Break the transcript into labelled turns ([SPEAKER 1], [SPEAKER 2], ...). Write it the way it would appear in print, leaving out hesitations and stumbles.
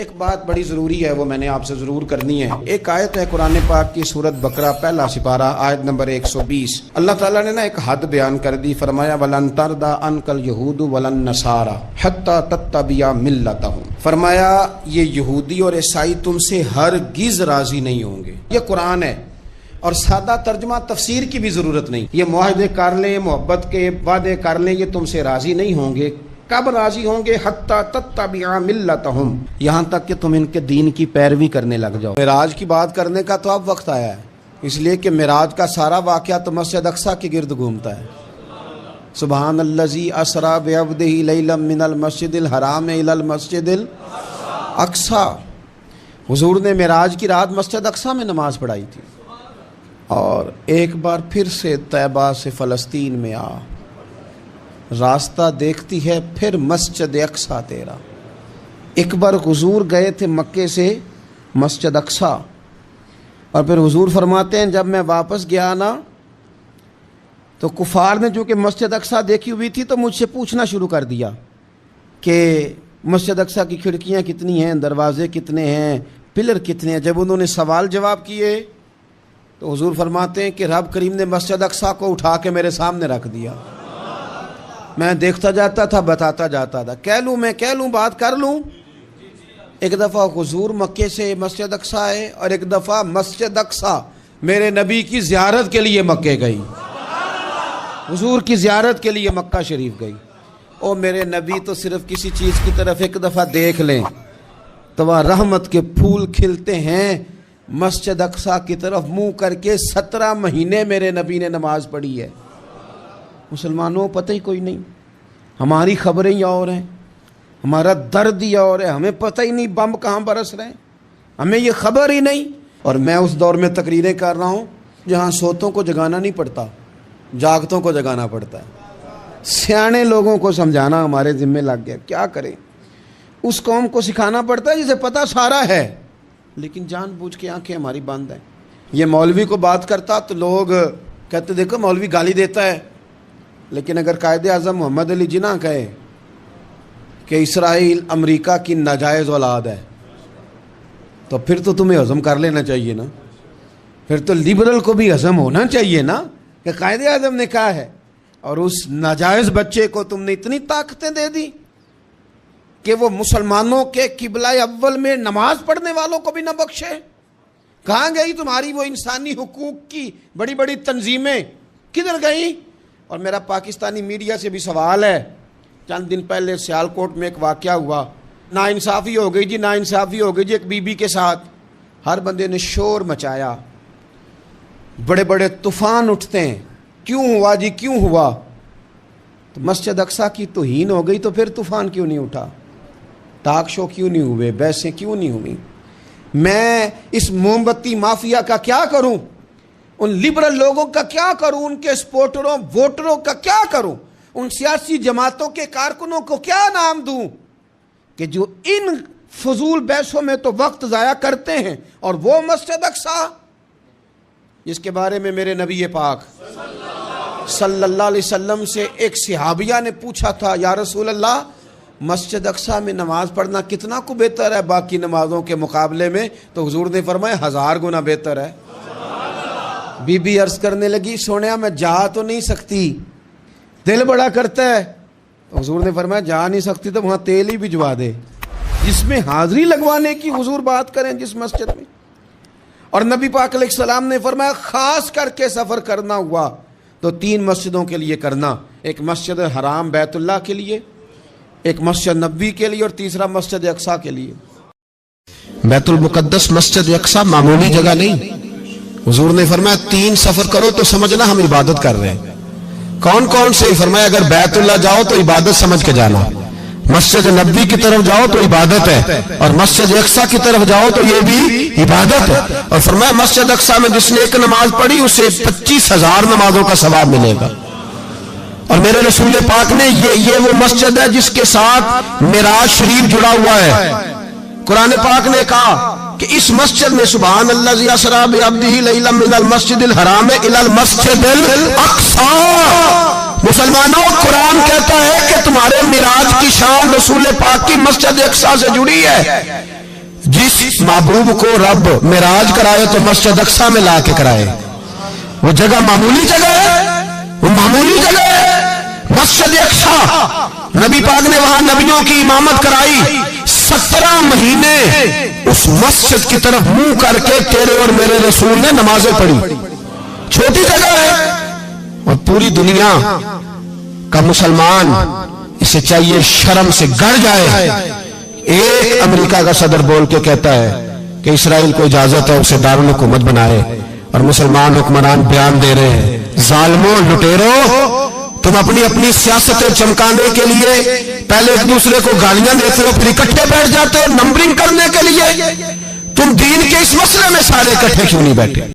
[SPEAKER 1] ایک بات بڑی ضروری ہے، وہ میں نے آپ سے ضرور کرنی ہے۔ ایک آیت ہے قرآن پاک کی سورۃ بقرہ پہلا سپارہ آیت نمبر 120۔ اللہ تعالیٰ نے ایک حد بیان کر دی، فرمایا وَلَن تَرْضَىٰ عَنْكَ الْيَهُودُ وَلَا النَّصَارَىٰ حَتَّىٰ تَتَّبِعَ مِلَّتَهُمْ۔ فرمایا یہ یہودی اور عیسائی تم سے ہرگز راضی نہیں ہوں گے۔ یہ قرآن ہے اور سادہ ترجمہ تفسیر کی بھی ضرورت نہیں۔ یہ معاہدے کر لیں، محبت کے وعدے کر لیں، یہ تم سے راضی نہیں ہوں گے۔ کب راضی ہوں گے؟ حتی تتبع ملتہم، یہاں تک کہ تم ان کے دین کی پیروی کرنے لگ جاؤ۔ معراج کی بات کرنے کا تو اب وقت آیا ہے، اس لیے کہ معراج کا سارا واقعہ تو مسجد اقصیٰ کے گرد گھومتا ہے۔ سبحان الذی اسریٰ بعبدہ لیلا من المسجد الحرام الی المسجد الاقصیٰ۔ حضور نے معراج کی رات مسجد اقصیٰ میں نماز پڑھائی تھی، اور ایک بار پھر سے طیبہ سے فلسطین میں آ، راستہ دیکھتی ہے پھر مسجد اقصیٰ تیرا۔ ایک بار حضور گئے تھے مکے سے مسجد اقصیٰ، اور پھر حضور فرماتے ہیں جب میں واپس گیا نا تو کفار نے جو کہ مسجد اقصیٰ دیکھی ہوئی تھی تو مجھ سے پوچھنا شروع کر دیا کہ مسجد اقصیٰ کی کھڑکیاں کتنی ہیں، دروازے کتنے ہیں، پلر کتنے ہیں۔ جب انہوں نے سوال جواب کیے تو حضور فرماتے ہیں کہ رب کریم نے مسجد اقصیٰ کو اٹھا کے میرے سامنے رکھ دیا۔ میں دیکھتا جاتا تھا، بتاتا جاتا تھا، کہہ لوں بات کر لوں۔ ایک دفعہ حضور مکے سے مسجد اقصیٰ آئے، اور ایک دفعہ مسجد اقصیٰ میرے نبی کی زیارت کے لیے مکے گئی، حضور کی زیارت کے لیے مکہ شریف گئی۔ او میرے نبی تو صرف کسی چیز کی طرف ایک دفعہ دیکھ لیں تو وہاں رحمت کے پھول کھلتے ہیں۔ مسجد اقصیٰ کی طرف منہ کر کے 17 مہینے میرے نبی نے نماز پڑھی ہے۔ مسلمانوں پتہ ہی کوئی نہیں، ہماری خبریں ہی اور ہیں، ہمارا درد ہی اور ہے، ہمیں پتہ ہی نہیں بم کہاں برس رہے ہیں، ہمیں یہ خبر ہی نہیں۔ اور میں اس دور میں تقریریں کر رہا ہوں جہاں سوتوں کو جگانا نہیں پڑتا، جاگتوں کو جگانا پڑتا ہے۔ سیانے لوگوں کو سمجھانا ہمارے ذمہ لگ گیا، کیا کریں؟ اس قوم کو سکھانا پڑتا ہے جسے پتہ سارا ہے، لیکن جان بوجھ کے آنکھیں ہماری بند ہیں۔ یہ مولوی کو بات کرتا تو لوگ کہتے دیکھو مولوی گالی دیتا ہے، لیکن اگر قائد اعظم محمد علی جناح کہے کہ اسرائیل امریکہ کی ناجائز اولاد ہے تو پھر تو تمہیں ہضم کر لینا چاہیے نا، پھر تو لبرل کو بھی ہضم ہونا چاہیے نا کہ قائد اعظم نے کہا ہے، اور اس ناجائز بچے کو تم نے اتنی طاقتیں دے دی کہ وہ مسلمانوں کے قبلہ اول میں نماز پڑھنے والوں کو بھی نہ بخشے۔ کہاں گئی تمہاری وہ انسانی حقوق کی بڑی بڑی تنظیمیں، کدھر گئی؟ اور میرا پاکستانی میڈیا سے بھی سوال ہے، چند دن پہلے سیالکوٹ میں ایک واقعہ ہوا، ناانصافی ہو گئی ناانصافی ہو گئی ایک بی بی کے ساتھ۔ ہر بندے نے شور مچایا، بڑے بڑے طوفان اٹھتے ہیں، کیوں ہوا جی کیوں ہوا؟ تو مسجد اقصیٰ کی توہین ہو گئی تو پھر طوفان کیوں نہیں اٹھا؟ ٹاک شو کیوں نہیں ہوئے؟ بحثیں کیوں نہیں ہوئی؟ میں اس موم بتی مافیا کا کیا کروں؟ ان لبرل لوگوں کا کیا کروں؟ ان کے سپورٹروں ووٹروں کا کیا کروں؟ ان سیاسی جماعتوں کے کارکنوں کو کیا نام دوں کہ جو ان فضول بحثوں میں تو وقت ضائع کرتے ہیں، اور وہ مسجد اقصیٰ جس کے بارے میں میرے نبی پاک صلی اللہ علیہ وسلم سے ایک صحابیہ نے پوچھا تھا، یا رسول اللہ مسجد اقصیٰ میں نماز پڑھنا کتنا کو بہتر ہے باقی نمازوں کے مقابلے میں؟ تو حضور نے فرمایا 1000 گنا بہتر ہے۔ بی بی عرض کرنے لگی سونیا میں جا تو نہیں سکتی، دل بڑا کرتا ہے۔ تو حضور نے فرمایا جا نہیں سکتی تو وہاں تیل ہی بھجوا دے، جس میں حاضری لگوانے کی حضور بات کریں جس مسجد میں۔ اور نبی پاک علیہ السلام نے فرمایا خاص کر کے سفر کرنا ہوا تو 3 مسجدوں کے لیے کرنا، ایک مسجد حرام بیت اللہ کے لیے، ایک مسجد نبوی کے لیے، اور تیسرا مسجد اقصیٰ کے لیے۔ بیت المقدس مسجد اقصیٰ معمولی جگہ نہیں، حضور نے فرمایا 3 سفر کرو تو سمجھنا ہم عبادت کر رہے ہیں۔ کون کون سے؟ فرمایا اگر بیت اللہ جاؤ تو عبادت سمجھ کے جانا، مسجد نبوی کی طرف جاؤ تو عبادت ہے، اور مسجد اقصیٰ کی طرف جاؤ تو یہ بھی عبادت ہے۔ اور فرمایا مسجد اقصیٰ میں جس نے ایک نماز پڑھی اسے 25,000 نمازوں کا ثواب ملے گا۔ اور میرے رسول پاک نے یہ وہ مسجد ہے جس کے ساتھ معراج شریف جڑا ہوا ہے۔ قرآن پاک نے کہا کہ اس مسجد میں سبحان الذی اسریٰ بعبدہ لیلا من المسجد الحرام الی المسجد الاقصیٰ۔ مسلمانوں قرآن کہتا ہے کہ تمہارے معراج کی شان رسول پاک کی مسجد اقصیٰ سے جڑی ہے۔
[SPEAKER 2] جس محبوب کو رب معراج کرائے تو مسجد اقصی میں لا کے کرائے. وہ جگہ معمولی جگہ ہے، وہ معمولی جگہ ہے. مسجد اقصی نبی پاک نے وہاں نبیوں کی امامت کرائی. 17 مہینے اس مسجد کی طرف منہ کر کے تیرے اور میرے رسول نے نمازیں پڑھی. چھوٹی جگہ ہے اور پوری دنیا کا مسلمان اسے چاہیے شرم سے گڑ جائے. ایک امریکہ کا صدر بول کے کہتا ہے کہ اسرائیل کو اجازت ہے اسے دارالحکومت بنائے، اور مسلمان حکمران بیان دے رہے ہیں ظالموں لٹیرو، تم اپنی سیاستیں چمکانے کے لیے پہلے ایک دوسرے کو گالیاں دیتے ہو، پھر اکٹھے بیٹھ جاتے ہو نمبرنگ کرنے کے لیے. تم دین کے اس مسئلے میں سارے اکٹھے کیوں نہیں بیٹھے؟